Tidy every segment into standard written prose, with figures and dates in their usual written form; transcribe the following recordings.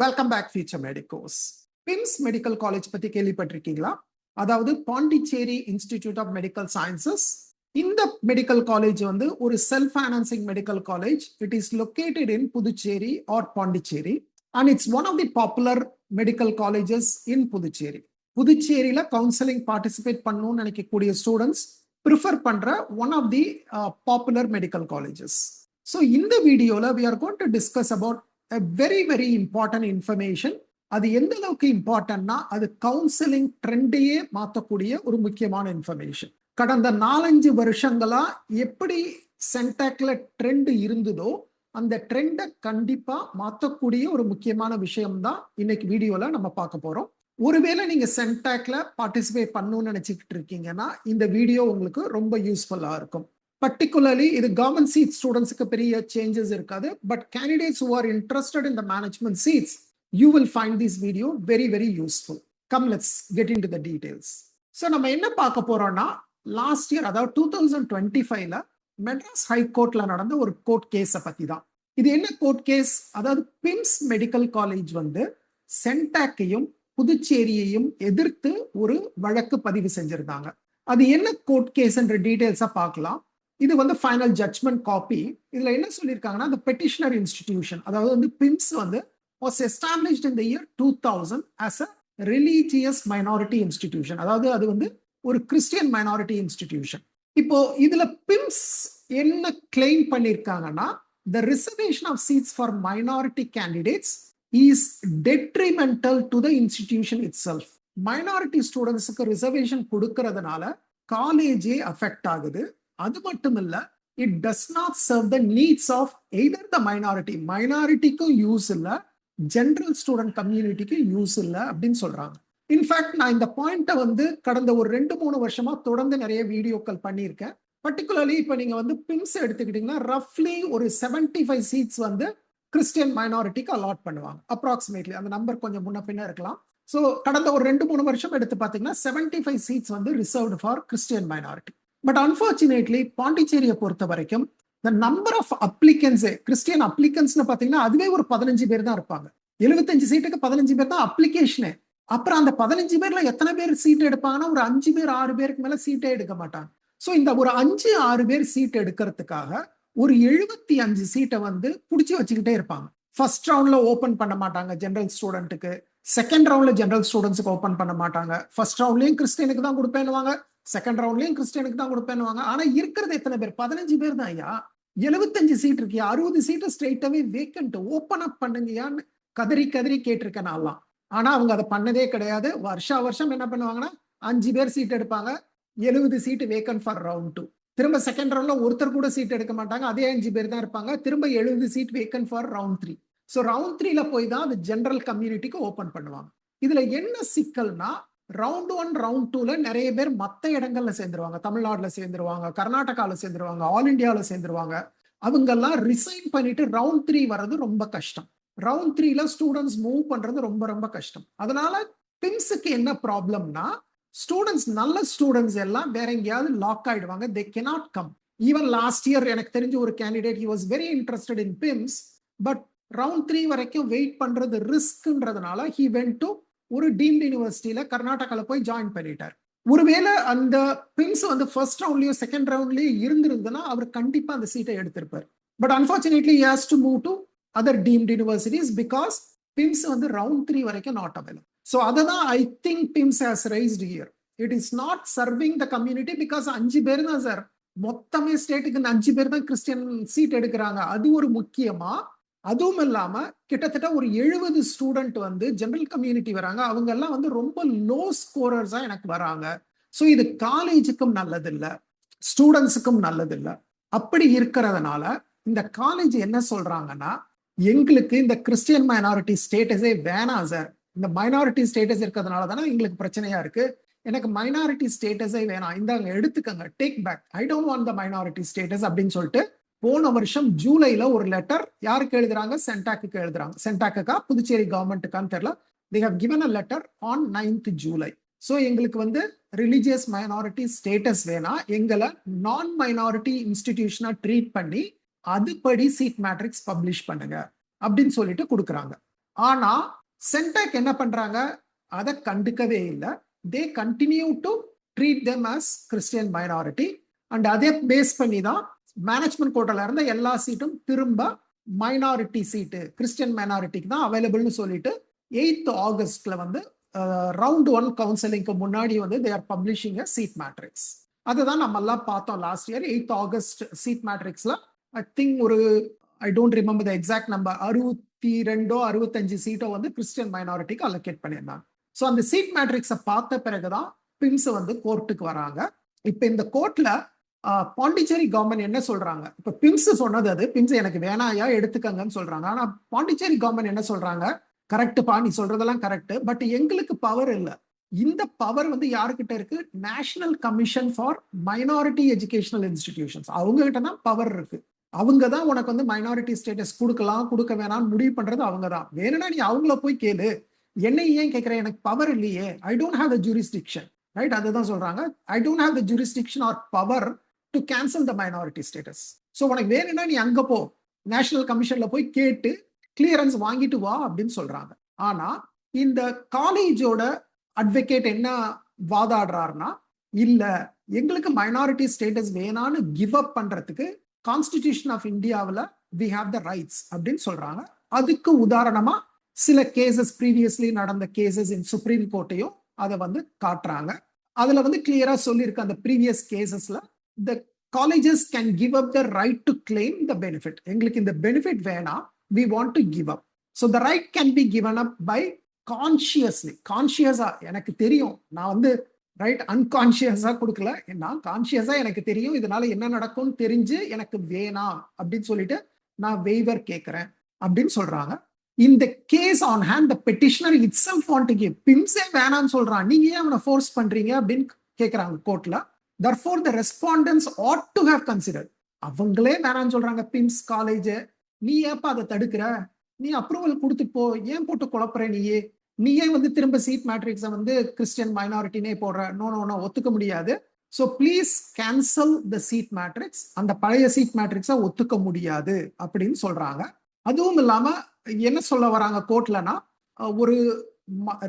Welcome back future medicos. PIMS medical college பத்தி கேள்விப்பட்டிருக்கீங்களா? அதாவது Pondicherry Institute of Medical Sciences. இந்த மெடிக்கல் காலேஜ் வந்து ஒரு self financing medical college. It is located in Puducherry or Pondicherry and it's one of the popular medical colleges in Puducherry. புதுச்சேரியில counselling participate பண்ணணும்னு நினைக்கக்கூடிய students prefer பண்ற one of the popular medical colleges. So இந்த வீடியோவில் we are going to discuss about a very important information. அது எந்த அளவுக்கு இம்பார்ட்டன்ட்னா அது கவுன்சிலிங் ட்ரெண்டையே மாற்றக்கூடிய ஒரு முக்கியமான இன்ஃபர்மேஷன். கடந்த 4-5 வருஷங்களா எப்படி சென்டாக்ல ட்ரெண்ட் இருந்ததோ அந்த ட்ரெண்டை கண்டிப்பா மாற்றக்கூடிய ஒரு முக்கியமான விஷயம் தான் இன்னைக்கு வீடியோல நம்ம பார்க்க போறோம். ஒருவேளை நீங்க சென்டாக்ல பார்ட்டிசிபேட் பண்ணணும்னு நினைச்சுக்கிட்டு இருக்கீங்கன்னா இந்த வீடியோ உங்களுக்கு ரொம்ப யூஸ்ஃபுல்லா இருக்கும். பர்டிகுலர்லி இது கவர்மெண்ட் சீட் ஸ்டூடெண்ட்ஸ்க்கு பெரிய சேஞ்சஸ் இருக்காது. But candidates who are interested in the management seats, you will find this video very useful. Come, let's get into the details. So நம்ம என்ன பார்க்க போறோம்னா லாஸ்ட் இயர் அதாவது 2025ல மெட்ராஸ் ஹை கோர்ட்ல நடந்த ஒரு கோர்ட் கேஸை பத்தி தான். இது என்ன கோர்ட் கேஸ்? அதாவது பிம்ஸ் மெடிக்கல் காலேஜ் வந்து சென்டாக்கையும் புதுச்சேரியையும் எதிர்த்து ஒரு வழக்கு பதிவு செஞ்சிருந்தாங்க. அது என்ன கோர்ட் கேஸ் என்ற டீடைல்ஸா பார்க்கலாம். இது வந்து ஃபைனல் ஜட்ஜ்மெண்ட் காப்பி. இதுல என்ன சொல்லியிருக்காங்கன்னா the petitioner institution அதாவது வந்து பிம்ஸ் வந்து was established in the year 2000 as a religious minority institution. அதாவது அது வந்து ஒரு கிறிஸ்டியன் மைனாரிட்டி இன்ஸ்டிடியூஷன். இப்போ இதுல பிம்ஸ் என்ன claim பண்ணிருக்காங்கன்னா the reservation of seats for minority candidates is detrimental to the institution itself. Minority ஸ்டூடெண்ட்ஸுக்கு ரிசர்வேஷன் கொடுக்கறதுனால காலேஜே அஃபெக்ட் ஆகுது. அது மட்டும் இல்ல, it does not serve the needs of either the மைனாரிட்டிக்கும் யூஸ் இல்ல, ஜெனரல் ஸ்டூடெண்ட் கம்யூனிட்டிக்கு யூஸ் இல்ல அப்படின்னு சொல்றாங்க. இன்ஃபேக்ட் நான் இந்த பாயிண்ட்டை வந்து கடந்த ஒரு 2-3 வருஷமா தொடர்ந்து நிறைய வீடியோக்கள் பண்ணியிருக்கேன். பர்டிகுலர்லி இப்போ நீங்க வந்து பிம்ஸ் எடுத்துக்கிட்டீங்கன்னா ரஃப்லி ஒரு 75 சீட்ஸ் வந்து கிறிஸ்டியன் மைனாரிட்டிக்கு அலாட் பண்ணுவாங்க. அப்ராக்சிமேட்லி அந்த நம்பர் கொஞ்சம் முன்ன பின்ன இருக்கலாம். ஸோ கடந்த ஒரு 2-3 வருஷம் எடுத்து பார்த்தீங்கன்னா 75 சீட்ஸ் வந்து reserved for Christian minority. But unfortunately பாண்டிச்சேரியை பொறுத்த வரைக்கும் the number of applicants, Christian அப்ளிகன்ஸ்னு பார்த்தீங்கன்னா அதுவே ஒரு 15 பேர் தான் இருப்பாங்க. 75 சீட்டுக்கு 15 பேர் தான் அப்ளிகேஷனே. அப்புறம் அந்த 15 பேர்ல எத்தனை பேர் சீட் எடுப்பாங்கன்னா ஒரு 5 பேர் 6 பேருக்கு மேல சீட்டே எடுக்க மாட்டாங்க. ஸோ இந்த ஒரு 5-6 பேர் சீட் எடுக்கிறதுக்காக ஒரு 75 சீட்டை வந்து பிடிச்சி வச்சுக்கிட்டே இருப்பாங்க. ஃபர்ஸ்ட் ரவுண்ட்ல ஓபன் பண்ண மாட்டாங்க ஜெனரல் ஸ்டூடெண்ட்டுக்கு, செகண்ட் ரவுண்ட்ல ஜெனரல் ஸ்டூடெண்ட்ஸுக்கு ஓபன் பண்ண மாட்டாங்க. ஃபர்ஸ்ட் ரவுண்ட்லயும் கிறிஸ்டியனுக்கு தான் கொடுப்பேன்னுவாங்க, செகண்ட் ரவுண்ட்லயும் கிறிஸ்டியனுக்கு தான் கொடுப்பேன்னுவாங்க. ஆனா இருக்கிறது எத்தனை பேர்? 15 பேர் தான். ஐயா 75 சீட் இருக்கு, 60 சீட்டு ஸ்ட்ரெயிட்டாவே வேக்கன்ட், ஓபன் அப் பண்ணுங்கயான்னு கதறி கேட்டிருக்கேன் நான்லாம். ஆனா அவங்க அதை பண்ணதே கிடையாது. வருஷம் என்ன பண்ணுவாங்கன்னா 5 பேர் சீட் எடுப்பாங்க, 70 சீட்டு வேக்கன்ட் ஃபார் ரவுண்ட் 2. திரும்ப செகண்ட் ரவுண்ட்ல ஒருத்தர் கூட சீட் எடுக்க மாட்டாங்க, அதே 5 பேர் தான் இருப்பாங்க, திரும்ப 70 seat vacant for round 3. So round 3ல போய் தான் அது ஜெனரல் கம்யூனிட்டிக்கு ஓபன் பண்ணுவாங்க. இதுல என்ன சிக்கல்னா ரவுண்ட் 1 ரவுண்ட் 2ல நிறைய பேர் மற்ற இடங்கள்ல சேர்ந்துருவாங்க. தமிழ்நாடுல சேர்ந்துருவாங்க, கர்நாடகால சேர்ந்துருவாங்க, ஆல் இண்டியாவில் சேர்ந்துருவாங்க. அவங்கெல்லாம் ரிசைன் பண்ணிட்டு ரவுண்ட் 3 வர்றது ரொம்ப கஷ்டம். ரவுண்ட் 3ல ஸ்டூடெண்ட்ஸ் மூவ் பண்றது ரொம்ப கஷ்டம். அதனால பிம்ஸுக்கு என்ன ப்ராப்ளம்னா ஸ்டூடெண்ட்ஸ், நல்ல ஸ்டூடெண்ட்ஸ் எல்லாம் வேற எங்கேயாவது லாக் ஆயிடுவாங்க. தே cannot come. Even last year எனக்கு தெரிஞ்ச ஒரு candidate, he was very interested in PIMS, but round 3 வரைக்கும் வெயிட் பண்றது ரிஸ்க்ன்றதுனால he went to ஒரு டீம்டு யூனிவர்சிட்டியில கர்நாடகால போய் ஜாயின் பண்ணிட்டார். ஒருவேளை அந்த பிம்ஸ் வந்து ஃபர்ஸ்ட் ரவுண்ட்லயோ செகண்ட் ரவுண்ட்லயோ இருந்திருந்ததுன்னா அவர் கண்டிப்பா அந்த சீட்டை எடுத்திருப்பார். But unfortunately he has to move to other deemed universities because PIMS வந்து ரவுண்ட் 3 வரைக்கும் நாட் அவைலபிள். ஸோ அததான் I think PIMS has raised here. It is not serving the community because 5 பேர் தான் சார் மொத்தமே ஸ்டேட்டுக்கு 5 பேர் தான் கிறிஸ்டியன் சீட் எடுக்கிறாங்க. அது ஒரு முக்கியமா. அதுவும் இல்லாம கிட்டத்தட்ட ஒரு 70 ஸ்டூடெண்ட் வந்து ஜெனரல் கம்யூனிட்டி வராங்க. அவங்க எல்லாம் வந்து ரொம்ப லோ ஸ்கோரர்ஸா எனக்கு வராங்க. ஸோ இது காலேஜுக்கும் நல்லதில்லை, ஸ்டூடெண்ட்ஸுக்கும் நல்லதில்லை. அப்படி இருக்கிறதுனால இந்த காலேஜ் என்ன சொல்றாங்கன்னா, எங்களுக்கு இந்த கிறிஸ்டியன் மைனாரிட்டி ஸ்டேட்டஸே வேணாம் சார். இந்த மைனாரிட்டி ஸ்டேட்டஸ் இருக்கிறதுனால தானே எங்களுக்கு பிரச்சனையா இருக்கு. எனக்கு மைனாரிட்டி ஸ்டேட்டஸே வேணாம், இந்தாங்க எடுத்துக்கங்க, take back, I don't want the minority status அப்படின்னு சொல்லிட்டு போன வருஷம் ஜூலைல ஒரு லெட்டர் யாருக்கு எழுதுறாங்க? சென்டாக்கு எழுதுறாங்க. சென்டாக்கா புதுச்சேரி கவர்மெண்ட்டுக்கான்னு தெரியல. they have given a letter on 9th July. So எங்களுக்கு வந்து ரிலிஜியஸ் மைனாரிட்டி ஸ்டேட்டஸ் வேணாம், எங்களை நான் மைனாரிட்டி இன்ஸ்டிடியூஷனா ட்ரீட் பண்ணி அதுபடி சீட் மேட்ரிக்ஸ் பப்ளிஷ் பண்ணுங்க அப்படின்னு சொல்லிட்டு கொடுக்குறாங்க. ஆனா சென்டாக் என்ன பண்றாங்க, அதை கண்டுக்கவே இல்லை. They continue to treat them as Christian minority. And அதே பேஸ் பண்ணி தான் மேனேஜ்மெண்ட் கோட்டால இருந்த எல்லா சீட்டும் திரும்ப மைனாரிட்டி சீட்டு கிறிஸ்டியன் மைனாரிட்டிக்கு தான் அவைலபிள்னு சொல்லிட்டு 8th ஆகஸ்ட்ல வந்து ரவுண்ட் 1 கவுன்சிலிங்க்கு முன்னாடி வந்து they are publishing seat matrix. அதுதான் நம்ம எல்லாம் பார்த்தோம் last year 8th August seat மேட்ரிக்ஸ்ல. ஐ திங்க் ஒரு I don't remember the exact number, 62 65 சீட்டோ வந்து கிறிஸ்டியன் மைனாரிட்டிக்கு அலோகேட் பண்ணியிருந்தாங்க. ஸோ அந்த சீட் மேட்ரிக்ஸை பார்த்த பிறகுதான் பிம்ஸ் வந்து கோர்ட்டுக்கு வராங்க. இப்ப இந்த கோர்ட்ல பாண்டிச்சேரி கவர்மெண்ட் என்ன சொல்றாங்க, இப்ப பிம்ஸ் சொன்னது அது பிம்ஸ் எனக்கு வேணாயா எடுத்துக்கங்கன்னு சொல்றாங்க. ஆனா பாண்டிச்சேரி கவர்மெண்ட் என்ன சொல்றாங்க, கரெக்ட்பா நீ சொல்றதெல்லாம் கரெக்ட், பட் எங்களுக்கு பவர் இல்ல. இந்த பவர் வந்து யாருக்கிட்ட இருக்கு, national commission for minority educational institutions, அவங்க கிட்ட தான் பவர் இருக்கு. அவங்க தான் உனக்கு வந்து மைனாரிட்டி ஸ்டேட்டஸ் கொடுக்கலாம் கொடுக்க வேணாம்னு முடிவு பண்றது அவங்க தான். வேணும்னா நீ அவங்கள போய் கேளு, என்னை ஏன் கேட்கிற, எனக்கு பவர் இல்லையே, I don't have the jurisdiction, right? அதுதான் சொல்றாங்க, I don't have the jurisdiction or power to cancel the minority status. So உனக்கு வேணும்னா நீ அங்க போ, நேஷனல் கமிஷன்ல போய் கேட்டு கிளியரன்ஸ் வாங்கிட்டு வா அப்படின்னு சொல்றாங்க. ஆனா இந்த காலேஜோட அட்வொகேட் என்ன வாதாடுறாருன்னா, இல்ல எங்களுக்கு மைனாரிட்டி ஸ்டேட்டஸ் வேணான்னு கிவ் அப் பண்றதுக்கு கான்ஸ்டிடியூஷன் ஆஃப் இந்தியாவில் வி ஹேவ் த ரைட்ஸ் அப்படின்னு சொல்றாங்க. அதுக்கு உதாரணமா சில கேசஸ் ப்ரீவியஸ்லி நடந்த கேசஸ் இன் சுப்ரீம் கோர்ட்டையும் அதை வந்து காட்டுறாங்க. அதுல வந்து கிளியரா சொல்லியிருக்கு, அந்த previous கேசஸ்ல the colleges can give up the right to claim the benefit. எங்களுக்கு இந்த பெனிஃபிட் வேணாம், we want to give up. So the right can be given up by consciously. கான்சியஸா எனக்கு தெரியும், நான் வந்து ரைட் அன்கான்சியஸா கொடுக்கல, நான் கான்சியஸா எனக்கு தெரியும் இதனால என்ன நடக்கும்னு தெரிஞ்சு எனக்கு வேணாம் அப்படின்னு சொல்லிட்டு நான் வெய்வர் கேட்கிறேன் அப்படின்னு சொல்றாங்க. இந்த case on hand the petitioner itself want to give. பிம்ஸே வேணாம்னு சொல்றான், நீங்க ஏன் அவனை ஃபோர்ஸ் பண்றீங்க அப்படின்னு கேட்கறாங்க கோர்ட்ல. Therefore, the respondents ought to have considered. அவங்களே வேணாம்னு சொல்றாங்க பிம்ஸ் காலேஜ், நீ ஏப்பா அதை தடுக்கிற, நீ அப்ரூவல் கொடுத்து போ, ஏன் போட்டு குழப்புற, நீயே வந்து திரும்ப சீட் மேட்ரிக்ஸை வந்து கிறிஸ்டியன் மைனாரிட்டினே போடுற. நோ நோ நோ, ஒத்துக்க முடியாது. So please cancel the seat matrix, அந்த பழைய சீட் மேட்ரிக்ஸை ஒத்துக்க முடியாது அப்படின்னு சொல்றாங்க. அதுவும் இல்லாம என்ன சொல்ல வராங்க கோர்ட்லனா, ஒரு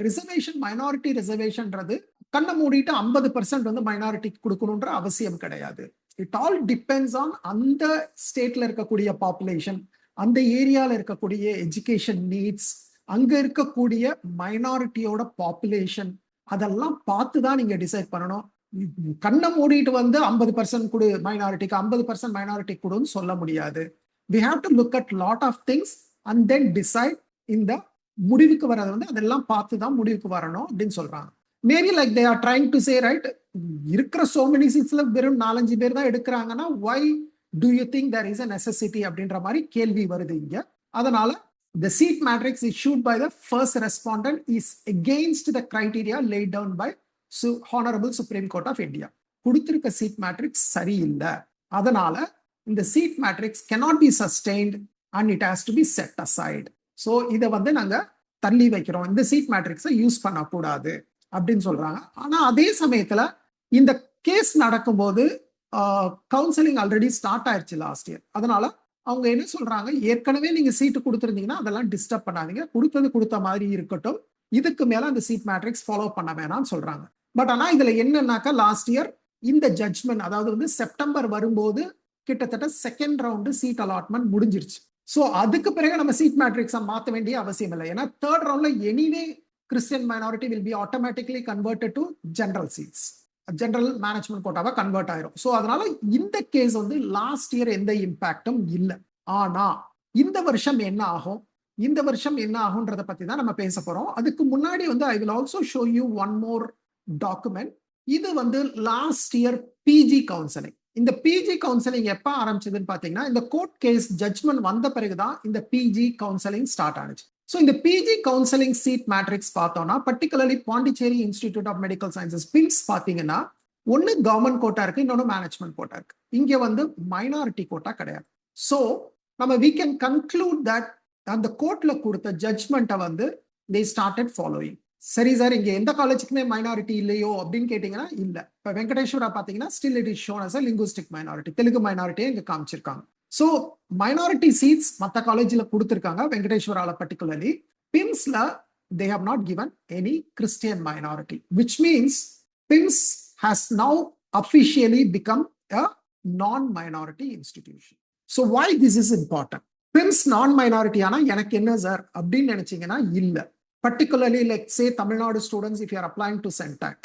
ரிசர்வேஷன், மைனாரிட்டி ரிசர்வேஷன்ன்றது கண்ணை மூடிட்டு 50% வந்து மைனாரிட்டி கொடுக்கணும்ன்ற அவசியம் கிடையாது. இட் ஆல் டிபெண்ட்ஸ் ஆன் அந்த ஸ்டேட்ல இருக்கக்கூடிய பாப்புலேஷன், அந்த ஏரியால இருக்கக்கூடிய எஜுகேஷன் நீட்ஸ், அங்க இருக்கக்கூடிய மைனாரிட்டியோட பாப்புலேஷன், அதெல்லாம் பார்த்து தான் நீங்க டிசைட் பண்ணணும். கண்ணை மூடிட்டு வந்து 50% கொடு மைனாரிட்டிக்கு, 50% மைனாரிட்டி கொடுன்னு சொல்ல முடியாது. we have to look at lot of things and then decide. இந்த முடிவுக்கு வர்றது வந்து அதெல்லாம் பார்த்து தான் முடிவுக்கு வரணும் அப்படின்னு சொல்றாங்க. Maybe like they are trying to say, right, இருக்கிற சோ மெனி சீட்ஸ்ல வெறும் 4-5 பேர் தான் எடுக்கிறாங்கன்னா why do you think there is a necessity அப்படின்ற மாதிரி கேள்வி வருது இங்க. அதனால the seat matrix issued by the first respondent is against the criteria laid down by Honorable Supreme Court of India. கொடுத்திருக்க சீட் மேட்ரிக்ஸ் சரியில்லை, அதனால இந்த seat matrix cannot be sustained and it has to be set aside. So இதை வந்து நாங்க தள்ளி வைக்கிறோம், இந்த சீட் மேட்ரிக்ஸை யூஸ் பண்ணக்கூடாது அப்படின்னு சொல்றாங்க. ஆனா அதே சமயத்துல இந்த கேஸ் நடக்கும்போது கவுன்சிலிங் ஆல்ரெடி ஸ்டார்ட் ஆயிடுச்சு லாஸ்ட் இயர். அதனால அவங்க என்ன சொல்றாங்க, ஏற்கனவே நீங்க சீட்டு கொடுத்துருந்தீங்கன்னா அதெல்லாம் டிஸ்டர்ப் பண்ணாதீங்க, கொடுத்தது கொடுத்த மாதிரி இருக்கட்டும், இதுக்கு மேல அந்த சீட் மேட்ரிக்ஸ் ஃபாலோ பண்ண வேணாம்னு சொல்றாங்க. பட் ஆனா இதுல என்னன்னாக்கா லாஸ்ட் இயர் இந்த ஜட்ஜ்மெண்ட், அதாவது வந்து செப்டம்பர் வரும்போது கிட்டத்தட்ட செகண்ட் ரவுண்டு சீட் அலாட்மெண்ட் முடிஞ்சிருச்சு. ஸோ அதுக்கு பிறகு நம்ம சீட் மேட்ரிக்ஸை மாற்ற வேண்டிய அவசியம் இல்லை. ஏன்னா தேர்ட் ரவுண்ட்ல anyway Christian minority will be automatically converted to general seats, general management கோட்டாவா கன்வெர்ட் ஆயிரும். ஸோ அதனால இந்த கேஸ் வந்து லாஸ்ட் இயர் எந்த இம்பாக்டும் இல்லை. ஆனா இந்த வருஷம் என்ன ஆகும், இந்த வருஷம் என்ன ஆகும்ன்றத பத்தி தான் நம்ம பேச போறோம். அதுக்கு முன்னாடி வந்து I will also show you one more document. இது வந்து லாஸ்ட் இயர் பிஜி கவுன்சிலிங். இந்த பிஜி கவுன்சிலிங் எப்ப ஆரம்பிச்சதுன்னு பாத்தீங்கன்னா, இந்த கோர்ட் கேஸ் ஜட்ஜ்மெண்ட் வந்த பிறகுதான் இந்த பிஜி கவுன்சிலிங் ஸ்டார்ட் ஆனிச்சு. ஸோ இந்த பிஜி கவுன்சிலிங் சீட் மேட்ரிக்ஸ் பார்த்தோம்னா, particularly Pondicherry Institute of Medical Sciences PIMS பாத்தீங்கன்னா, ஒன்னு கவர்மெண்ட் கோட்டா இருக்கு, இன்னொன்னு மேனேஜ்மெண்ட் கோட்டா இருக்கு. இங்க வந்து மைனாரிட்டி கோட்டா கிடையாது. ஸோ நம்ம we can conclude that அந்த கோர்ட்ல கொடுத்த ஜட்ஜ்மெண்ட்டை வந்து they started following. சரி சார், இங்க எந்த காலேஜுக்குமே மைனாரிட்டி இல்லையோ அப்படின்னு கேட்டீங்கன்னா இல்ல. இப்ப வெங்கடேஸ்வரா பாத்தீங்கன்னா still it is shown as a linguistic minority, Telugu மைனாரிட்டியை இங்க காமிச்சிருக்காங்க. ஸோ மைனாரிட்டி சீட்ஸ் மற்ற காலேஜில் கொடுத்துருக்காங்க, வெங்கடேஸ்வரால particularly. PIMS-la they have not given any Christian minority, which means PIMS has now officially become a non-minority institution. So why this is important? PIMS non-minority ஆனா எனக்கு என்ன சார் அப்படின்னு நினைச்சீங்கன்னா இல்ல. Particularly like say Tamil Nadu students if you are applying to CENTAC,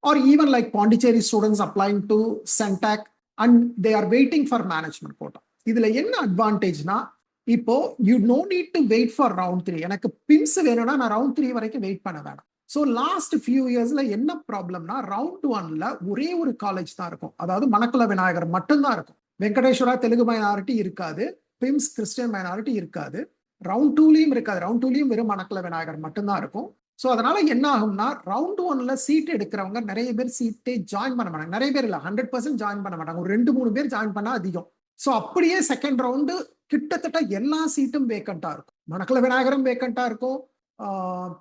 or even like Pondicherry students applying to CENTAC and they are waiting for management quota. இதுல என்ன அட்வான்டேஜ்னா இப்போ you know need to wait for round 3. எனக்கு PIMS வேணும்னா நான் round 3 வரைக்கும் wait பண்ண வேணாம். ஸோ லாஸ்ட் ஃபியூ இயர்ஸ்ல என்ன ப்ராப்ளம்னா ரவுண்ட் 1ல ஒரே ஒரு காலேஜ் தான் இருக்கும், அதாவது மணக்குள விநாயகர் மட்டும்தான் இருக்கும். வெங்கடேஸ்வரா தெலுங்கு மைனாரிட்டி இருக்காது, பிம்ஸ் கிறிஸ்டியன் மைனாரிட்டி இருக்காது. ரவுண்ட் 2லயும் இருக்காது, ரவுண்ட் 2லயும் வெறும் மணக்குள விநாயகர் மட்டும்தான் இருக்கும். ஸோ அதனால என்ன ஆகும்னா ரவுண்ட் 1ல சீட் எடுக்கிறவங்க நிறைய பேர் சீட்டே ஜாயின் பண்ண மாட்டாங்க. நிறைய பேர் இல்லை, 100% ஜாயின் பண்ண மாட்டாங்க. ஒரு 2-3 பேர் ஜாயின் பண்ணா அதிகம். ஸோ அப்படியே செகண்ட் ரவுண்டு கிட்டத்தட்ட எல்லா சீட்டும் வேக்கண்டா இருக்கும். மணக்குள விநாயகரும் வேக்கண்டா இருக்கும்.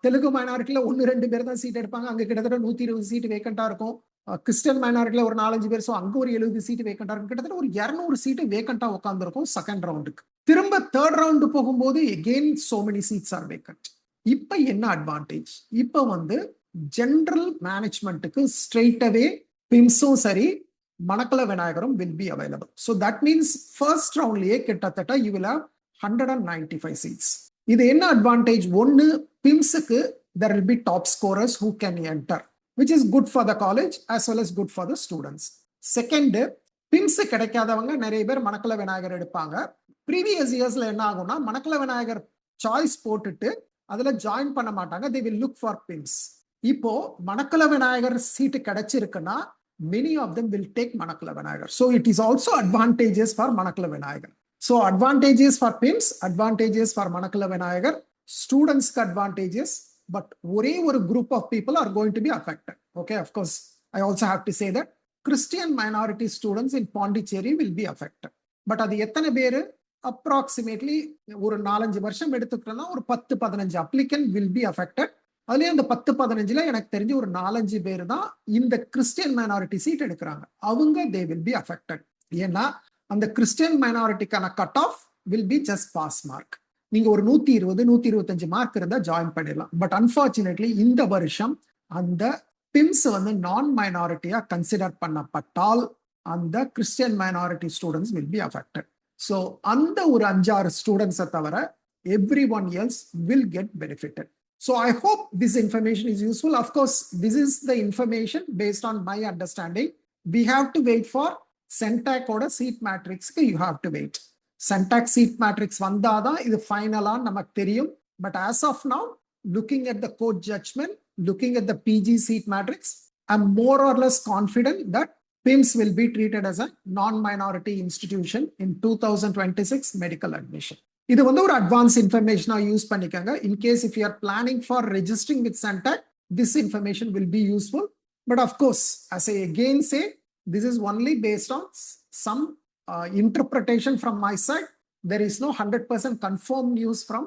தெலுங்கு மைனாரிட்டியில 1-2 பேர் தான் சீட் எடுப்பாங்க, அங்க கிட்டத்தட்ட 120 சீட் வேக்கண்டா இருக்கும். கிறிஸ்டியன் மைனாரிட்டியில ஒரு 4-5 பேர், ஸோ அங்க ஒரு 70 சீட் வேக்கண்டா இருக்கும். கிட்டத்தட்ட ஒரு 200 சீட்டு வேக்கண்டா உட்காந்துருக்கும் செகண்ட் ரவுண்டுக்கு. திரும்ப தேர்ட் ரவுண்டு போகும்போது again so many seats are vacant. இப்ப என்ன அட்வான்டேஜ்? இப்ப வந்து ஜெனரல் மேனேஜ்மெண்ட்டுக்கு ஸ்ட்ரெயிட் அவே பிம்ஸும் சரி மணக்குள விநாயகரும் will be available. So that means first roundலயே கிட்டத்தட்ட you will have 195 seats. இது என்ன அட்வான்டேஜ்? ஒன்னு, பிம்ஸுக்கு there will be top scorers who can enter, which is good for the college as well as good for the students. Second, PIMS கிடைக்காதவங்க நிறைய பேர் மணக்குள விநாயகர் எடுப்பாங்க. Previous இயர்ஸ்ல என்ன ஆகும்னா மணக்குள விநாயகர் சாய்ஸ் போட்டுட்டு அதுல ஜாயின் பண்ண மாட்டாங்க, they will look for PIMS. இப்போ மணக்குள விநாயகர் சீட்டு கிடைச்சிருக்குன்னா many of them will take Manakula Vinayagar. So it is also advantages for Manakula Vinayagar. So advantages for PIMS, advantages for Manakula Vinayagar, students advantages, but one group of people are going to be affected. Okay, of course, I also have to say that Christian minority students in Pondicherry will be affected. But அது எத்தனை பேரு? Approximately ஒரு 4-5 வருஷம் எடுத்துக்கிட்டோம்னா ஒரு 10-15 applicant will be affected. அதுலயே அந்த 10-15ல எனக்கு தெரிஞ்சு ஒரு 4-5 பேர் தான் இந்த கிறிஸ்டியன் மைனாரிட்டி சீட் எடுக்கிறாங்க. அவங்க they will be affected. ஏன்னா அந்த கிறிஸ்டியன் மைனாரிட்டிக்கான cut off will be just pass mark. நீங்க ஒரு 120-125 மார்க் இருந்தா ஜாயின் பண்ணிடலாம். பட் அன்பார்ச்சுனேட்லி இந்த வருஷம் அந்த பிம்ஸ் வந்து நான் மைனாரிட்டியா கன்சிடர் பண்ணப்பட்டால் அந்த Christian minority students will be affected. So அந்த ஒரு 5-6 ஸ்டூடெண்ட்ஸை தவிர everyone else will get benefited. So I hope this information is useful. Of course, this is the information based on my understanding. We have to wait for CENTAC oda seat matrix. You have to wait. CENTAC seat matrix vandada idu final ah namak theriyum. But as of now, looking at the court judgment, looking at the PG seat matrix, I'm more or less confident that PIMS will be treated as a non-minority institution in 2026 medical admission. இது வந்து ஒரு advance இன்ஃபர்மேஷனா use பண்ணிக்கங்க. In case if you are planning for registering with CENTAC, this information will be useful. But of course, as I again say, this is only based on some interpretation from my side. There is no 100% confirmed news from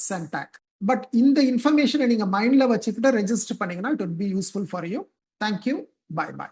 CENTAC. But in the information நீங்க மைண்ட்ல வச்சுக்கிட்டு register பண்ணீங்கன்னா it would be useful for you. Thank you. Bye bye.